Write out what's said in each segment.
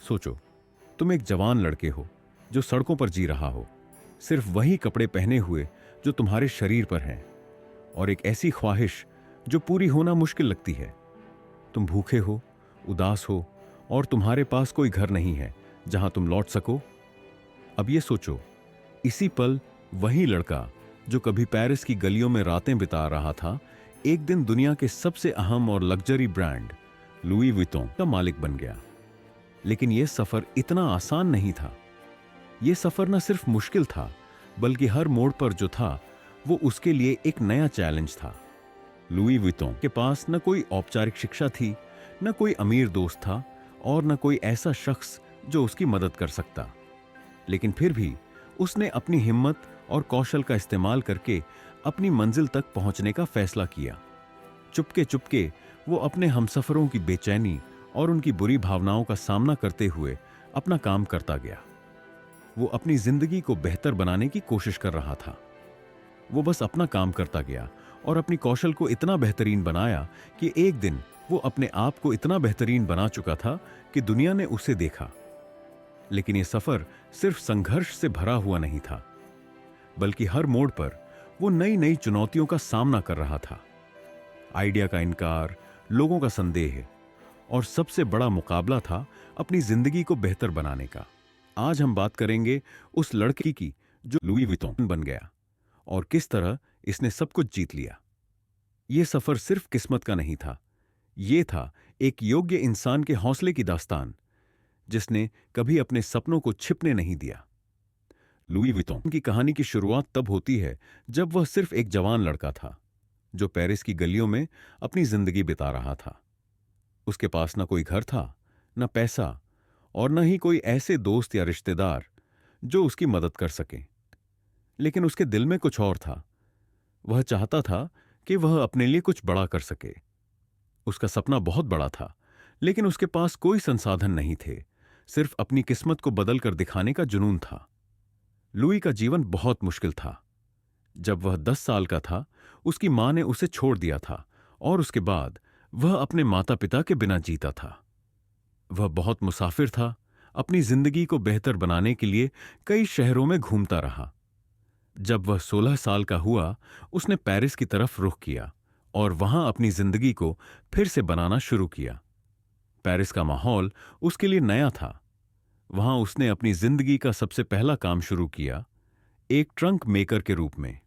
सोचो, तुम एक जवान लड़के हो जो सड़कों पर जी रहा हो, सिर्फ वही कपड़े पहने हुए जो तुम्हारे शरीर पर हैं, और एक ऐसी ख्वाहिश जो पूरी होना मुश्किल लगती है। तुम भूखे हो, उदास हो, और तुम्हारे पास कोई घर नहीं है जहां तुम लौट सको। अब ये सोचो, इसी पल वही लड़का जो कभी पेरिस की गलियों में रातें बिता रहा था, एक दिन दुनिया के सबसे अहम और लग्जरी ब्रांड लुई विटों का मालिक बन गया। लेकिन यह सफर इतना आसान नहीं था। यह सफर न सिर्फ मुश्किल था, बल्कि हर मोड़ पर जो था वो उसके लिए एक नया चैलेंज था। लुई विटों के पास न कोई औपचारिक शिक्षा थी, न कोई अमीर दोस्त था, और न कोई ऐसा शख्स जो उसकी मदद कर सकता। लेकिन फिर भी उसने अपनी हिम्मत और कौशल का इस्तेमाल करके अपनी मंजिल तक पहुंचने का फैसला किया। चुपके चुपके वो अपने हमसफरों की बेचैनी और उनकी बुरी भावनाओं का सामना करते हुए अपना काम करता गया। वो अपनी जिंदगी को बेहतर बनाने की कोशिश कर रहा था। वो बस अपना काम करता गया और अपनी कौशल को इतना बेहतरीन बनाया कि एक दिन वो अपने आप को इतना बेहतरीन बना चुका था कि दुनिया ने उसे देखा। लेकिन यह सफर सिर्फ संघर्ष से भरा हुआ नहीं था, बल्कि हर मोड़ पर वो नई नई चुनौतियों का सामना कर रहा था। आइडिया का इनकार, लोगों का संदेह, और सबसे बड़ा मुकाबला था अपनी जिंदगी को बेहतर बनाने का। आज हम बात करेंगे उस लड़के की जो लुई विटों बन गया, और किस तरह इसने सब कुछ जीत लिया। यह सफर सिर्फ किस्मत का नहीं था, यह था एक योग्य इंसान के हौसले की दास्तान, जिसने कभी अपने सपनों को छिपने नहीं दिया। लुई विटों की कहानी की शुरुआत तब होती है जब वह सिर्फ एक जवान लड़का था जो पेरिस की गलियों में अपनी जिंदगी बिता रहा था। उसके पास न कोई घर था, न पैसा, और न ही कोई ऐसे दोस्त या रिश्तेदार जो उसकी मदद कर सके। लेकिन उसके दिल में कुछ और था। वह चाहता था कि वह अपने लिए कुछ बड़ा कर सके। उसका सपना बहुत बड़ा था, लेकिन उसके पास कोई संसाधन नहीं थे, सिर्फ अपनी किस्मत को बदल कर दिखाने का जुनून था। लुई का जीवन बहुत मुश्किल था। जब वह 10 साल का था, उसकी मां ने उसे छोड़ दिया था, और उसके बाद वह अपने माता पिता के बिना जीता था। वह बहुत मुसाफिर था, अपनी जिंदगी को बेहतर बनाने के लिए कई शहरों में घूमता रहा। जब वह 16 साल का हुआ, उसने पेरिस की तरफ रुख किया और वहां अपनी जिंदगी को फिर से बनाना शुरू किया। पेरिस का माहौल उसके लिए नया था। वहां उसने अपनी जिंदगी का सबसे पहला काम शुरू किया, एक ट्रंक मेकर के रूप में।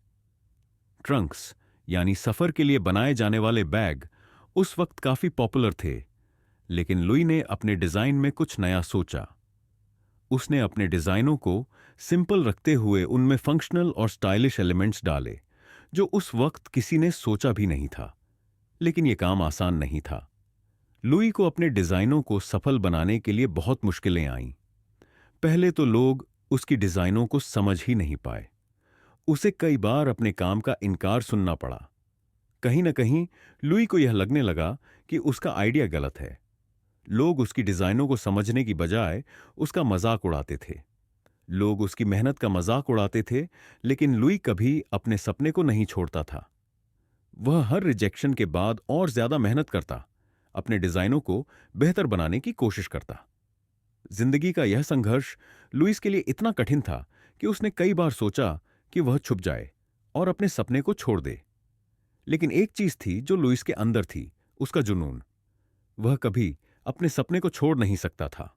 ट्रंक्स यानी सफर के लिए बनाए जाने वाले बैग उस वक्त काफी पॉपुलर थे, लेकिन लुई ने अपने डिजाइन में कुछ नया सोचा। उसने अपने डिजाइनों को सिंपल रखते हुए उनमें फंक्शनल और स्टाइलिश एलिमेंट्स डाले, जो उस वक्त किसी ने सोचा भी नहीं था। लेकिन यह काम आसान नहीं था। लुई को अपने डिजाइनों को सफल बनाने के लिए बहुत मुश्किलें आईं। पहले तो लोग उसकी डिजाइनों को समझ ही नहीं पाए। उसे कई बार अपने काम का इनकार सुनना पड़ा। कहीं न कहीं लुई को यह लगने लगा कि उसका आइडिया गलत है। लोग उसकी डिजाइनों को समझने की बजाय उसका मजाक उड़ाते थे। लोग उसकी मेहनत का मजाक उड़ाते थे, लेकिन लुई कभी अपने सपने को नहीं छोड़ता था। वह हर रिजेक्शन के बाद और ज्यादा मेहनत करता, अपने डिजाइनों को बेहतर बनाने की कोशिश करता। जिंदगी का यह संघर्ष लुइस के लिए इतना कठिन था कि उसने कई बार सोचा कि वह छुप जाए और अपने सपने को छोड़ दे। लेकिन एक चीज थी जो लुइस के अंदर थी, उसका जुनून। वह कभी अपने सपने को छोड़ नहीं सकता था।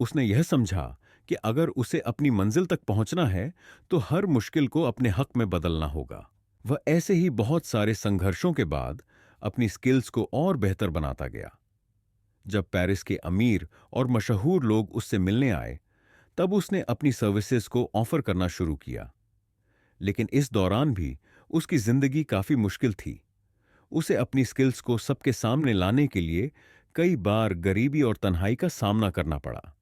उसने यह समझा कि अगर उसे अपनी मंजिल तक पहुंचना है तो हर मुश्किल को अपने हक में बदलना होगा। वह ऐसे ही बहुत सारे संघर्षों के बाद अपनी स्किल्स को और बेहतर बनाता गया। जब पेरिस के अमीर और मशहूर लोग उससे मिलने आए, तब उसने अपनी सर्विसेज को ऑफर करना शुरू किया। लेकिन इस दौरान भी उसकी जिंदगी काफी मुश्किल थी। उसे अपनी स्किल्स को सबके सामने लाने के लिए कई बार गरीबी और तन्हाई का सामना करना पड़ा।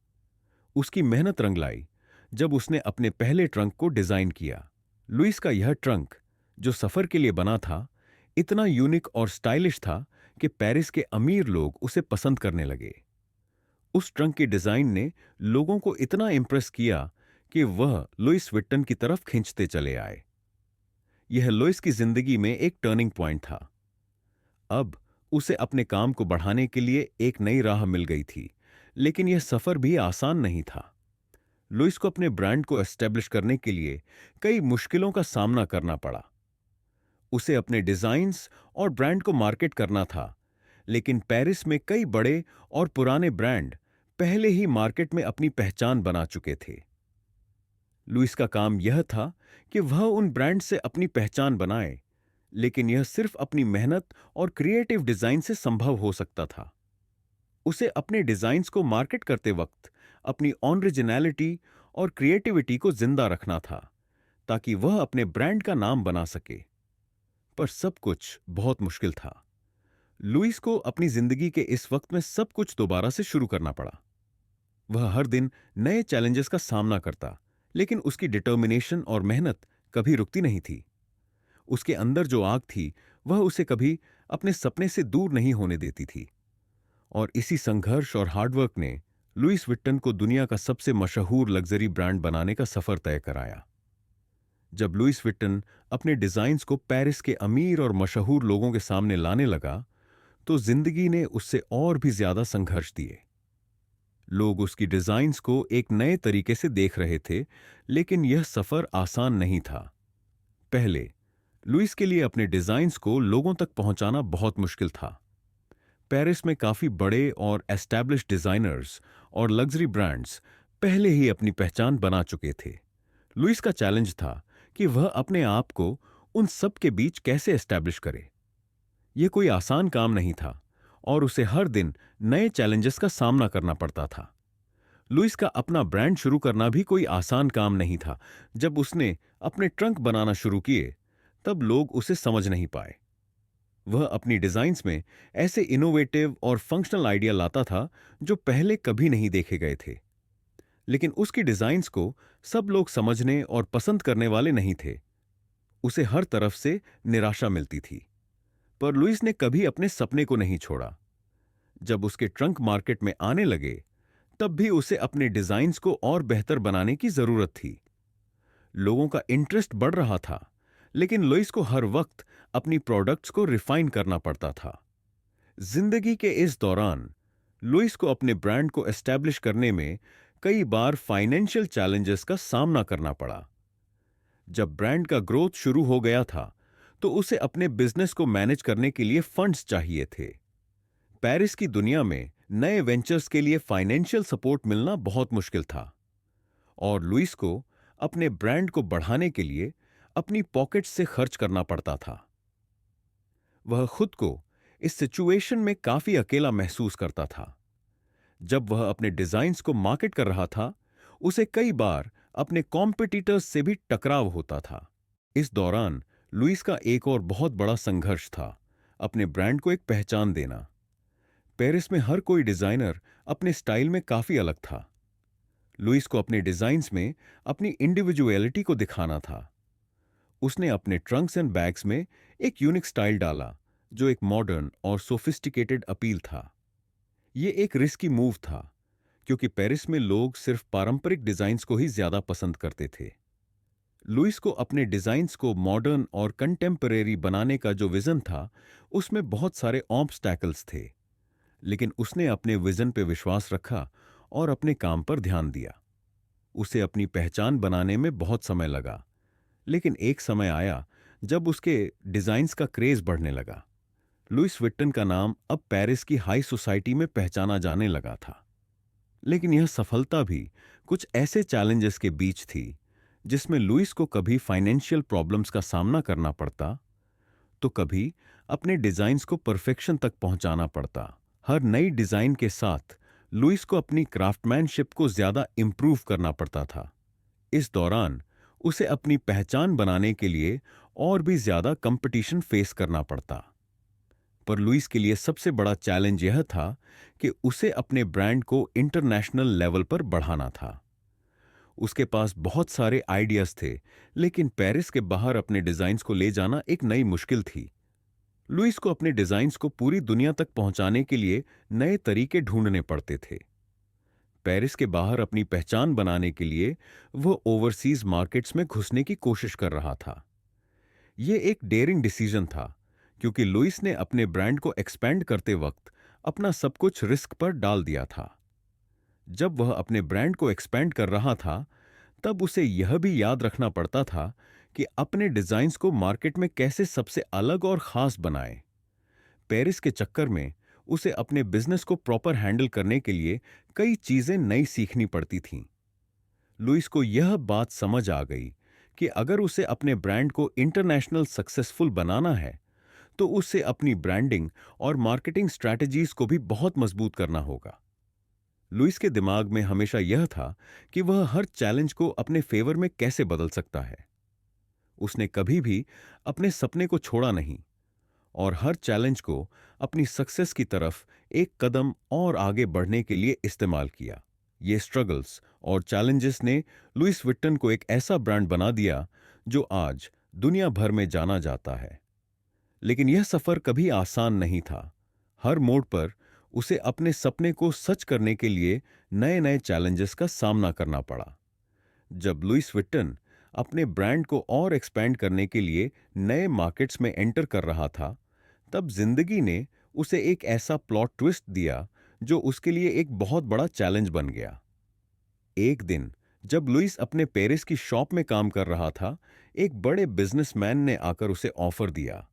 उसकी मेहनत रंग लाई जब उसने अपने पहले ट्रंक को डिजाइन किया। लुइस का यह ट्रंक, जो सफर के लिए बना था, इतना यूनिक और स्टाइलिश था कि पेरिस के अमीर लोग उसे पसंद करने लगे। उस ट्रंक के डिजाइन ने लोगों को इतना इंप्रेस किया कि वह लुइस विट्टन की तरफ खींचते चले आए। यह लुइस की जिंदगी में एक टर्निंग पॉइंट था। अब उसे अपने काम को बढ़ाने के लिए एक नई राह मिल गई थी, लेकिन यह सफर भी आसान नहीं था। लुइस को अपने ब्रांड को एस्टेब्लिश करने के लिए कई मुश्किलों का सामना करना पड़ा। उसे अपने डिजाइन्स और ब्रांड को मार्केट करना था, लेकिन पेरिस में कई बड़े और पुराने ब्रांड पहले ही मार्केट में अपनी पहचान बना चुके थे। लुइस का काम यह था कि वह उन ब्रांड से अपनी पहचान बनाए, लेकिन यह सिर्फ अपनी मेहनत और क्रिएटिव डिजाइन से संभव हो सकता था। उसे अपने डिजाइन्स को मार्केट करते वक्त अपनी ओरिजिनलिटी और क्रिएटिविटी को जिंदा रखना था, ताकि वह अपने ब्रांड का नाम बना सके। पर सब कुछ बहुत मुश्किल था। लुइस को अपनी जिंदगी के इस वक्त में सब कुछ दोबारा से शुरू करना पड़ा। वह हर दिन नए चैलेंजेस का सामना करता, लेकिन उसकी डिटर्मिनेशन और मेहनत कभी रुकती नहीं थी। उसके अंदर जो आग थी, वह उसे कभी अपने सपने से दूर नहीं होने देती थी। और इसी संघर्ष और हार्डवर्क ने लुइस विट्टन को दुनिया का सबसे मशहूर लग्जरी ब्रांड बनाने का सफर तय कराया। जब लुइस विट्टन अपने डिजाइन्स को पेरिस के अमीर और मशहूर लोगों के सामने लाने लगा, तो जिंदगी ने उससे और भी ज्यादा संघर्ष दिए। लोग उसकी डिजाइन्स को एक नए तरीके से देख रहे थे, लेकिन यह सफर आसान नहीं था। पहले लुइस के लिए अपने डिजाइन्स को लोगों तक पहुंचाना बहुत मुश्किल था। पेरिस में काफी बड़े और एस्टैब्लिश्ड डिजाइनर्स और लग्जरी ब्रांड्स पहले ही अपनी पहचान बना चुके थे। लुइस का चैलेंज था कि वह अपने आप को उन सब के बीच कैसे एस्टैब्लिश करे। यह कोई आसान काम नहीं था और उसे हर दिन नए चैलेंजेस का सामना करना पड़ता था। लुइस का अपना ब्रांड शुरू करना भी कोई आसान काम नहीं था। जब उसने अपने ट्रंक बनाना शुरू किए, तब लोग उसे समझ नहीं पाए। वह अपनी डिजाइन्स में ऐसे इनोवेटिव और फंक्शनल आइडिया लाता था जो पहले कभी नहीं देखे गए थे, लेकिन उसकी डिजाइन्स को सब लोग समझने और पसंद करने वाले नहीं थे। उसे हर तरफ से निराशा मिलती थी, पर लुइस ने कभी अपने सपने को नहीं छोड़ा। जब उसके ट्रंक मार्केट में आने लगे, तब भी उसे अपने डिजाइन्स को और बेहतर बनाने की जरूरत थी। लोगों का इंटरेस्ट बढ़ रहा था, लेकिन लुइस को हर वक्त अपनी प्रोडक्ट्स को रिफाइन करना पड़ता था। जिंदगी के इस दौरान लुइस को अपने ब्रांड को एस्टैब्लिश करने में कई बार फाइनेंशियल चैलेंजेस का सामना करना पड़ा। जब ब्रांड का ग्रोथ शुरू हो गया था, तो उसे अपने बिजनेस को मैनेज करने के लिए फंड्स चाहिए थे। पेरिस की दुनिया में नए वेंचर्स के लिए फाइनेंशियल सपोर्ट मिलना बहुत मुश्किल था, और लुइस को अपने ब्रांड को बढ़ाने के लिए अपनी पॉकेट से खर्च करना पड़ता था। वह खुद को इस सिचुएशन में काफी अकेला महसूस करता था। जब वह अपने डिजाइन्स को मार्केट कर रहा था, उसे कई बार अपने कॉम्पिटिटर्स से भी टकराव होता था। इस दौरान लुइस का एक और बहुत बड़ा संघर्ष था, अपने ब्रांड को एक पहचान देना। पेरिस में हर कोई डिजाइनर अपने स्टाइल में काफी अलग था। लुइस को अपने डिजाइन्स में अपनी इंडिविजुअलिटी को दिखाना था। उसने अपने ट्रंक्स एंड बैग्स में एक यूनिक स्टाइल डाला, जो एक मॉडर्न और सोफिस्टिकेटेड अपील था। यह एक रिस्की मूव था, क्योंकि पेरिस में लोग सिर्फ पारंपरिक डिजाइन्स को ही ज्यादा पसंद करते थे। लुइस को अपने डिजाइन्स को मॉडर्न और कंटेम्परेरी बनाने का जो विजन था, उसमें बहुत सारे ऑब्स्टैकल्स थे, लेकिन उसने अपने विजन पे विश्वास रखा और अपने काम पर ध्यान दिया। उसे अपनी पहचान बनाने में बहुत समय लगा, लेकिन एक समय आया जब उसके डिजाइन्स का क्रेज बढ़ने लगा। लुइस विट्टन का नाम अब पेरिस की हाई सोसाइटी में पहचाना जाने लगा था। लेकिन यह सफलता भी कुछ ऐसे चैलेंजेस के बीच थी, जिसमें लुइस को कभी फाइनेंशियल प्रॉब्लम्स का सामना करना पड़ता, तो कभी अपने डिजाइन्स को परफेक्शन तक पहुंचाना पड़ता। हर नई डिजाइन के साथ लुइस को अपनी क्राफ्टमैनशिप को ज्यादा इंप्रूव करना पड़ता था। इस दौरान उसे अपनी पहचान बनाने के लिए और भी ज्यादा कंपटीशन फेस करना पड़ता। पर लुइस के लिए सबसे बड़ा चैलेंज यह था कि उसे अपने ब्रांड को इंटरनेशनल लेवल पर बढ़ाना था। उसके पास बहुत सारे आइडियाज थे, लेकिन पेरिस के बाहर अपने डिजाइन्स को ले जाना एक नई मुश्किल थी। लुइस को अपने डिजाइन्स को पूरी दुनिया तक पहुंचाने के लिए नए तरीके ढूंढने पड़ते थे। पेरिस के बाहर अपनी पहचान बनाने के लिए वह ओवरसीज मार्केट्स में घुसने की कोशिश कर रहा था। यह एक डेयरिंग डिसीजन था, क्योंकि लुइस ने अपने ब्रांड को एक्सपेंड करते वक्त अपना सब कुछ रिस्क पर डाल दिया था। जब वह अपने ब्रांड को एक्सपेंड कर रहा था, तब उसे यह भी याद रखना पड़ता था कि अपने डिजाइन्स को मार्केट में कैसे सबसे अलग और खास बनाए। पेरिस के चक्कर में उसे अपने बिजनेस को प्रॉपर हैंडल करने के लिए कई चीजें नई सीखनी पड़ती थीं। लुइस को यह बात समझ आ गई कि अगर उसे अपने ब्रांड को इंटरनेशनल सक्सेसफुल बनाना है, तो उसे अपनी ब्रांडिंग और मार्केटिंग स्ट्रैटेजीज को भी बहुत मजबूत करना होगा। लुइस के दिमाग में हमेशा यह था कि वह हर चैलेंज को अपने फेवर में कैसे बदल सकता है। उसने कभी भी अपने सपने को छोड़ा नहीं और हर चैलेंज को अपनी सक्सेस की तरफ एक कदम और आगे बढ़ने के लिए इस्तेमाल किया। ये स्ट्रगल्स और चैलेंजेस ने लुइस विट्टन को एक ऐसा ब्रांड बना दिया जो आज दुनिया भर में जाना जाता है। लेकिन यह सफर कभी आसान नहीं था। हर मोड़ पर उसे अपने सपने को सच करने के लिए नए नए चैलेंजेस का सामना करना पड़ा। जब लुइस विट्टन अपने ब्रांड को और एक्सपैंड करने के लिए नए मार्केट्स में एंटर कर रहा था, तब जिंदगी ने उसे एक ऐसा प्लॉट ट्विस्ट दिया जो उसके लिए एक बहुत बड़ा चैलेंज बन गया। एक दिन जब लुइस अपने पेरिस की शॉप में काम कर रहा था, एक बड़े बिजनेसमैन ने आकर उसे ऑफर दिया,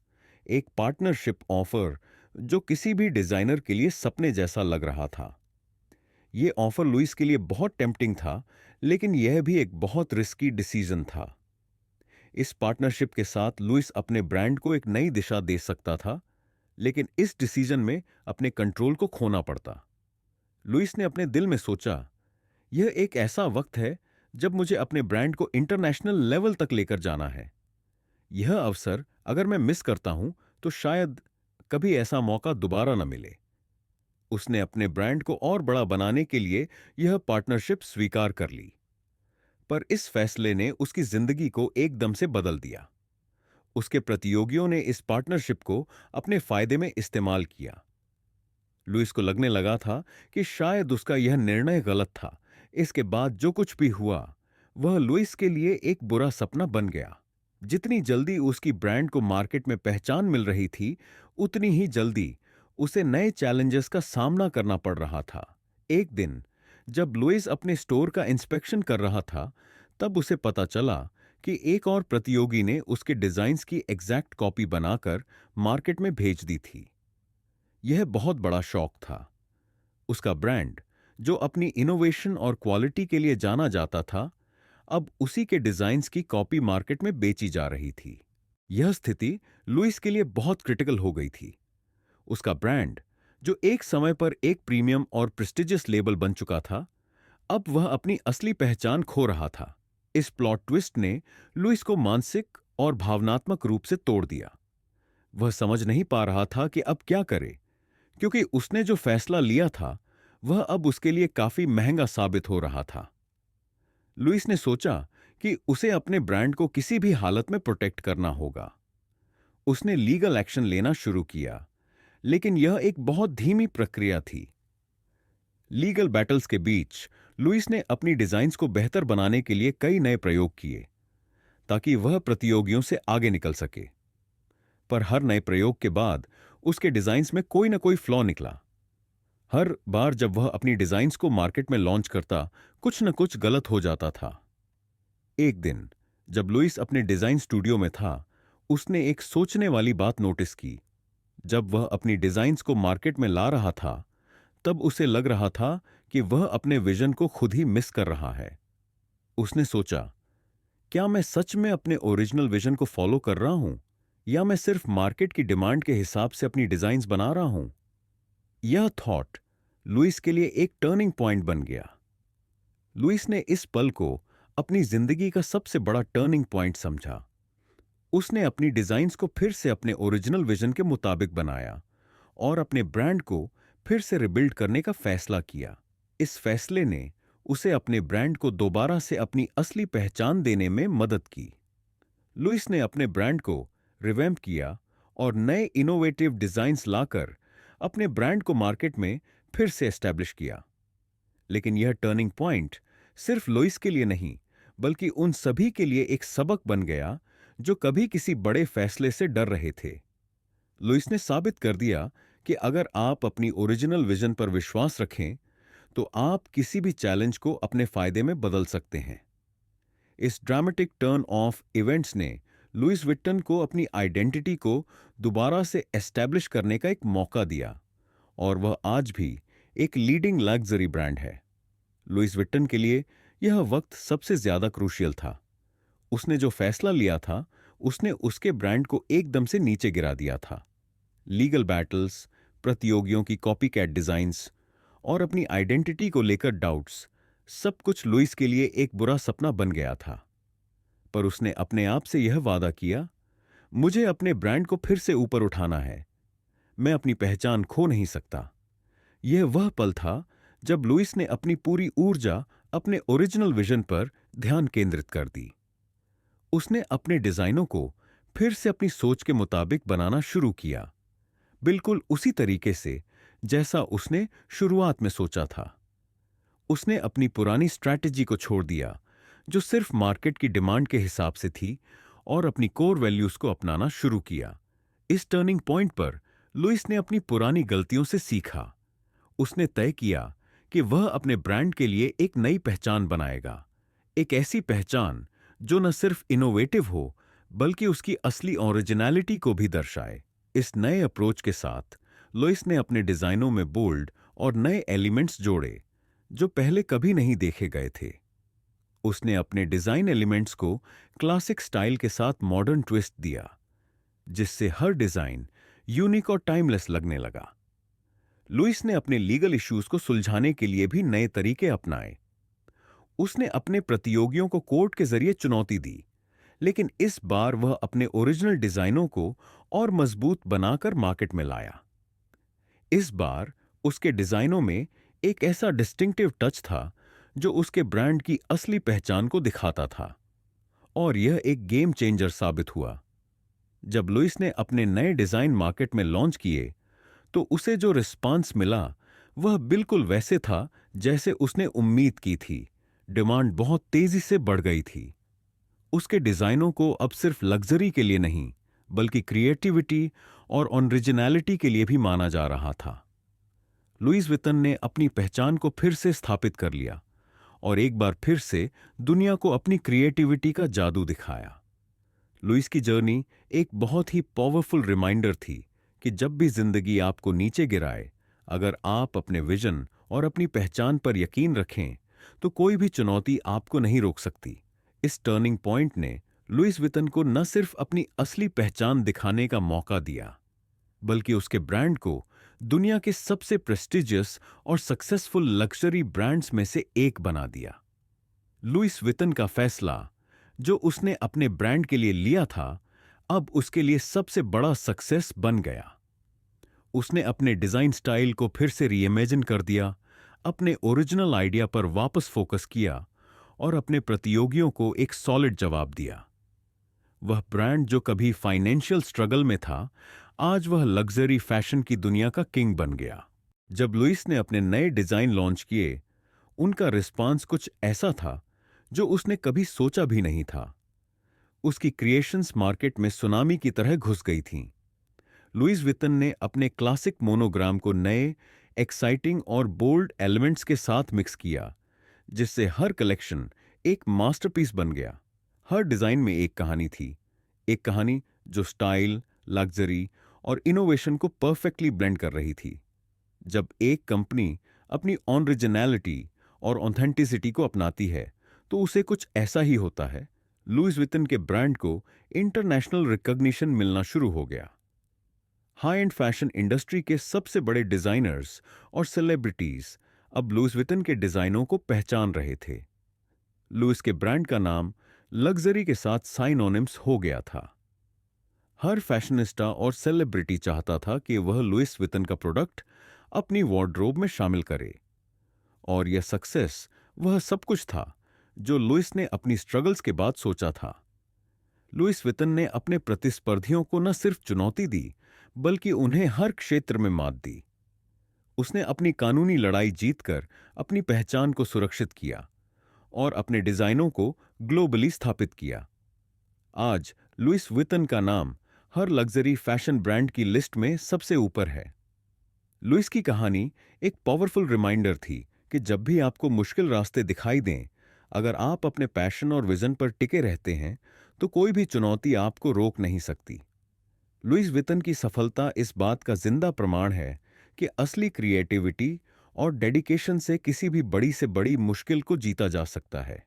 एक पार्टनरशिप ऑफर जो किसी भी डिजाइनर के लिए सपने जैसा लग रहा था। यह ऑफर लुइस के लिए बहुत टेम्पटिंग था, लेकिन यह भी एक बहुत रिस्की डिसीजन था। इस पार्टनरशिप के साथ लुइस अपने ब्रांड को एक नई दिशा दे सकता था, लेकिन इस डिसीजन में अपने कंट्रोल को खोना पड़ता। लुइस ने अपने दिल में सोचा, यह एक ऐसा वक्त है जब मुझे अपने ब्रांड को इंटरनेशनल लेवल तक लेकर जाना है। यह अवसर अगर मैं मिस करता हूं, तो शायद कभी ऐसा मौका दोबारा न मिले। उसने अपने ब्रांड को और बड़ा बनाने के लिए यह पार्टनरशिप स्वीकार कर ली। पर इस फैसले ने उसकी जिंदगी को एकदम से बदल दिया। उसके प्रतियोगियों ने इस पार्टनरशिप को अपने फायदे में इस्तेमाल किया। लुइस को लगने लगा था कि शायद उसका यह निर्णय गलत था। इसके बाद जो कुछ भी हुआ, वह लुइस के लिए एक बुरा सपना बन गया। जितनी जल्दी उसकी ब्रांड को मार्केट में पहचान मिल रही थी, उतनी ही जल्दी उसे नए चैलेंजेस का सामना करना पड़ रहा था। एक दिन जब लुइस अपने स्टोर का इंस्पेक्शन कर रहा था, तब उसे पता चला कि एक और प्रतियोगी ने उसके डिजाइन्स की एग्जैक्ट कॉपी बनाकर मार्केट में भेज दी थी। यह बहुत बड़ा शौक था। उसका ब्रांड, जो अपनी इनोवेशन और क्वालिटी के लिए जाना जाता था, अब उसी के डिजाइन्स की कॉपी मार्केट में बेची जा रही थी। यह स्थिति लुइस के लिए बहुत क्रिटिकल हो गई थी। उसका ब्रांड, जो एक समय पर एक प्रीमियम और प्रेस्टिजियस लेबल बन चुका था, अब वह अपनी असली पहचान खो रहा था। इस प्लॉट ट्विस्ट ने लुइस को मानसिक और भावनात्मक रूप से तोड़ दिया। वह समझ नहीं पा रहा था कि अब क्या करे, क्योंकि उसने जो फैसला लिया था, वह अब उसके लिए काफी महंगा साबित हो रहा था। लुइस ने सोचा कि उसे अपने ब्रांड को किसी भी हालत में प्रोटेक्ट करना होगा। उसने लीगल एक्शन लेना शुरू किया, लेकिन यह एक बहुत धीमी प्रक्रिया थी। लीगल बैटल्स के बीच लुइस ने अपनी डिजाइन्स को बेहतर बनाने के लिए कई नए प्रयोग किए, ताकि वह प्रतियोगियों से आगे निकल सके। पर हर नए प्रयोग के बाद उसके डिजाइन्स में कोई ना कोई फ्लॉ निकला। हर बार जब वह अपनी डिजाइन्स को मार्केट में लॉन्च करता, कुछ न कुछ गलत हो जाता था। एक दिन जब लुइस अपने डिजाइन स्टूडियो में था, उसने एक सोचने वाली बात नोटिस की। जब वह अपनी डिजाइन्स को मार्केट में ला रहा था, तब उसे लग रहा था कि वह अपने विजन को खुद ही मिस कर रहा है। उसने सोचा, क्या मैं सच में अपने ओरिजिनल विजन को फॉलो कर रहा हूं, या मैं सिर्फ मार्केट की डिमांड के हिसाब से अपनी डिजाइन्स बना रहा हूं? यह थॉट लुइस के लिए एक टर्निंग पॉइंट बन गया। लुइस ने इस पल को अपनी जिंदगी का सबसे बड़ा टर्निंग पॉइंट समझा। उसने अपनी डिजाइन्स को फिर से अपने ओरिजिनल विजन के मुताबिक बनाया और अपने ब्रांड को फिर से रिबिल्ड करने का फैसला किया। इस फैसले ने उसे अपने ब्रांड को दोबारा से अपनी असली पहचान देने में मदद की। लुइस ने अपने ब्रांड को रिवैम्प किया और नए इनोवेटिव डिजाइन्स लाकर अपने ब्रांड को मार्केट में फिर से एस्टैब्लिश किया। लेकिन यह टर्निंग पॉइंट सिर्फ लुइस के लिए नहीं, बल्कि उन सभी के लिए एक सबक बन गया जो कभी किसी बड़े फैसले से डर रहे थे। लुइस ने साबित कर दिया कि अगर आप अपनी ओरिजिनल विजन पर विश्वास रखें, तो आप किसी भी चैलेंज को अपने फायदे में बदल सकते हैं। इस ड्रामेटिक टर्न ऑफ इवेंट्स ने लुइस विट्टन को अपनी आइडेंटिटी को दोबारा से एस्टैब्लिश करने का एक मौका दिया, और वह आज भी एक लीडिंग लग्जरी ब्रांड है। लुइस विट्टन के लिए यह वक्त सबसे ज्यादा क्रूशियल था। उसने जो फैसला लिया था, उसने उसके ब्रांड को एकदम से नीचे गिरा दिया था। लीगल बैटल्स, प्रतियोगियों की कॉपीकैट डिजाइन्स और अपनी आइडेंटिटी को लेकर डाउट्स, सब कुछ लुइस के लिए एक बुरा सपना बन गया था। पर उसने अपने आप से यह वादा किया, मुझे अपने ब्रांड को फिर से ऊपर उठाना है, मैं अपनी पहचान खो नहीं सकता। यह वह पल था जब लुइस ने अपनी पूरी ऊर्जा अपने ओरिजिनल विजन पर ध्यान केंद्रित कर दी। उसने अपने डिजाइनों को फिर से अपनी सोच के मुताबिक बनाना शुरू किया, बिल्कुल उसी तरीके से जैसा उसने शुरुआत में सोचा था। उसने अपनी पुरानी स्ट्रैटेजी को छोड़ दिया, जो सिर्फ मार्केट की डिमांड के हिसाब से थी, और अपनी कोर वैल्यूज को अपनाना शुरू किया। इस टर्निंग पॉइंट पर लुइस ने अपनी पुरानी गलतियों से सीखा। उसने तय किया कि वह अपने ब्रांड के लिए एक नई पहचान बनाएगा, एक ऐसी पहचान जो न सिर्फ इनोवेटिव हो, बल्कि उसकी असली ओरिजिनलिटी को भी दर्शाए। इस नए अप्रोच के साथ लुइस ने अपने डिजाइनों में बोल्ड और नए एलिमेंट्स जोड़े, जो पहले कभी नहीं देखे गए थे। उसने अपने डिजाइन एलिमेंट्स को क्लासिक स्टाइल के साथ मॉडर्न ट्विस्ट दिया, जिससे हर डिजाइन यूनिक और टाइमलेस लगने लगा। लुइस ने अपने लीगल इश्यूज को सुलझाने के लिए भी नए तरीके अपनाए। उसने अपने प्रतियोगियों को कोर्ट के जरिए चुनौती दी, लेकिन इस बार वह अपने ओरिजिनल डिजाइनों को और मजबूत बनाकर मार्केट में लाया। इस बार उसके डिजाइनों में एक ऐसा डिस्टिंक्टिव टच था जो उसके ब्रांड की असली पहचान को दिखाता था, और यह एक गेम चेंजर साबित हुआ। जब लुइस ने अपने नए डिजाइन मार्केट में लॉन्च किए, तो उसे जो रिस्पांस मिला वह बिल्कुल वैसे था जैसे उसने उम्मीद की थी। डिमांड बहुत तेजी से बढ़ गई थी। उसके डिजाइनों को अब सिर्फ लग्जरी के लिए नहीं, बल्कि क्रिएटिविटी और ओरिजिनलिटी के लिए भी माना जा रहा था। लुइस विटन ने अपनी पहचान को फिर से स्थापित कर लिया और एक बार फिर से दुनिया को अपनी क्रिएटिविटी का जादू दिखाया। लुइस की जर्नी एक बहुत ही पावरफुल रिमाइंडर थी कि जब भी जिंदगी आपको नीचे गिराए, अगर आप अपने विजन और अपनी पहचान पर यकीन रखें, तो कोई भी चुनौती आपको नहीं रोक सकती। इस टर्निंग पॉइंट ने लुइस विटन को न सिर्फ अपनी असली पहचान दिखाने का मौका दिया, बल्कि उसके ब्रांड को दुनिया के सबसे प्रेस्टिजियस और सक्सेसफुल लग्जरी ब्रांड्स में से एक बना दिया। लुइस विटन का फैसला जो उसने अपने ब्रांड के लिए लिया था, अब उसके लिए सबसे बड़ा सक्सेस बन गया। उसने अपने डिजाइन स्टाइल को फिर से रीइमेजिन कर दिया, अपने ओरिजिनल आइडिया पर वापस फोकस किया और अपने प्रतियोगियों को एक सॉलिड जवाब दिया। वह ब्रांड जो कभी फाइनेंशियल स्ट्रगल में था, आज वह लग्जरी फैशन की दुनिया का किंग बन गया। जब लुइस ने अपने नए डिजाइन लॉन्च किए, उनका रिस्पांस कुछ ऐसा था जो उसने कभी सोचा भी नहीं था। उसकी क्रिएशंस मार्केट में सुनामी की तरह घुस गई थीं। लुइस विटन ने अपने क्लासिक मोनोग्राम को नए, एक्साइटिंग और बोल्ड एलिमेंट्स के साथ मिक्स किया, जिससे हर कलेक्शन एक मास्टरपीस बन गया। हर डिजाइन में एक कहानी थी, एक कहानी जो स्टाइल, लग्जरी और इनोवेशन को परफेक्टली ब्लेंड कर रही थी। जब एक कंपनी अपनी ओरिजिनलिटी और ऑथेंटिसिटी को अपनाती है, तो उसे कुछ ऐसा ही होता है। लुइस विटन के ब्रांड को इंटरनेशनल रिकॉग्निशन मिलना शुरू हो गया। हाई एंड फैशन इंडस्ट्री के सबसे बड़े डिजाइनर्स और सेलिब्रिटीज अब लुइस विटन के डिजाइनों को पहचान रहे थे। लुइस के ब्रांड का नाम लग्जरी के साथ साइनोनिम्स हो गया था। हर फैशनिस्टा और सेलिब्रिटी चाहता था कि वह लुइस विटन का प्रोडक्ट अपनी वार्डरोब में शामिल करे, और यह सक्सेस वह सब कुछ था जो लुइस ने अपनी स्ट्रगल्स के बाद सोचा था। लुइस विटन ने अपने प्रतिस्पर्धियों को न सिर्फ चुनौती दी, बल्कि उन्हें हर क्षेत्र में मात दी। उसने अपनी कानूनी लड़ाई जीतकर अपनी पहचान को सुरक्षित किया और अपने डिजाइनों को ग्लोबली स्थापित किया। आज लुइस विटन का नाम हर लग्जरी फैशन ब्रांड की लिस्ट में सबसे ऊपर है। लुइस की कहानी एक पावरफुल रिमाइंडर थी कि जब भी आपको मुश्किल रास्ते दिखाई दें, अगर आप अपने पैशन और विजन पर टिके रहते हैं, तो कोई भी चुनौती आपको रोक नहीं सकती। लुईस वितन की सफलता इस बात का जिंदा प्रमाण है कि असली क्रिएटिविटी और डेडिकेशन से किसी भी बड़ी से बड़ी मुश्किल को जीता जा सकता है।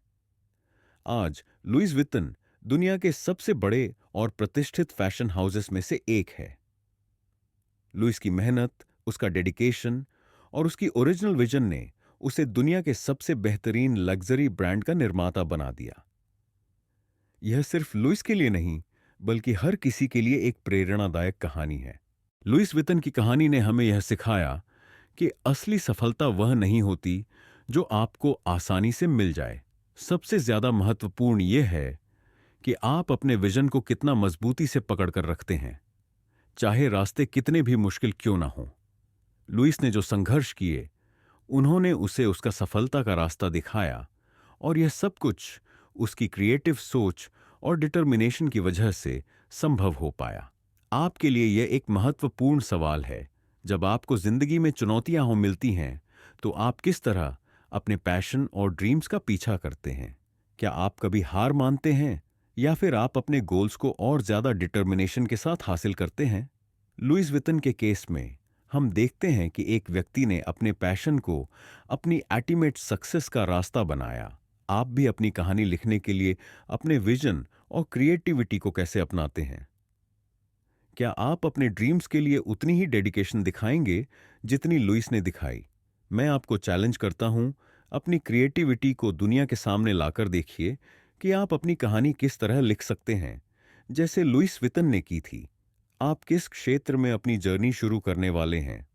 आज लुईस वितन दुनिया के सबसे बड़े और प्रतिष्ठित फैशन हाउसेस में से एक है। लुईस की मेहनत, उसका डेडिकेशन और उसकी ओरिजिनल विजन ने उसे दुनिया के सबसे बेहतरीन लग्जरी ब्रांड का निर्माता बना दिया। यह सिर्फ लुईस के लिए नहीं, बल्कि हर किसी के लिए एक प्रेरणादायक कहानी है। लुईस वितन की कहानी ने हमें यह सिखाया कि असली सफलता वह नहीं होती जो आपको आसानी से मिल जाए। सबसे ज्यादा महत्वपूर्ण यह है कि आप अपने विजन को कितना मजबूती से पकड़कर रखते हैं, चाहे रास्ते कितने भी मुश्किल क्यों ना हो। लुईस ने जो संघर्ष किए, उन्होंने उसे उसका सफलता का रास्ता दिखाया, और यह सब कुछ उसकी क्रिएटिव सोच और डिटर्मिनेशन की वजह से संभव हो पाया। आपके लिए यह एक महत्वपूर्ण सवाल है, जब आपको जिंदगी में चुनौतियां हो मिलती हैं, तो आप किस तरह अपने पैशन और ड्रीम्स का पीछा करते हैं? क्या आप कभी हार मानते हैं, या फिर आप अपने गोल्स को और ज्यादा डिटर्मिनेशन के साथ हासिल करते हैं? लुईस वितन के केस में हम देखते हैं कि एक व्यक्ति ने अपने पैशन को अपनी अल्टीमेट सक्सेस का रास्ता बनाया। आप भी अपनी कहानी लिखने के लिए अपने विजन और क्रिएटिविटी को कैसे अपनाते हैं? क्या आप अपने ड्रीम्स के लिए उतनी ही डेडिकेशन दिखाएंगे जितनी लुईस ने दिखाई? मैं आपको चैलेंज करता हूं, अपनी क्रिएटिविटी को दुनिया के सामने लाकर देखिए कि आप अपनी कहानी किस तरह लिख सकते हैं, जैसे लुईस वितन ने की थी। आप किस क्षेत्र में अपनी जर्नी शुरू करने वाले हैं?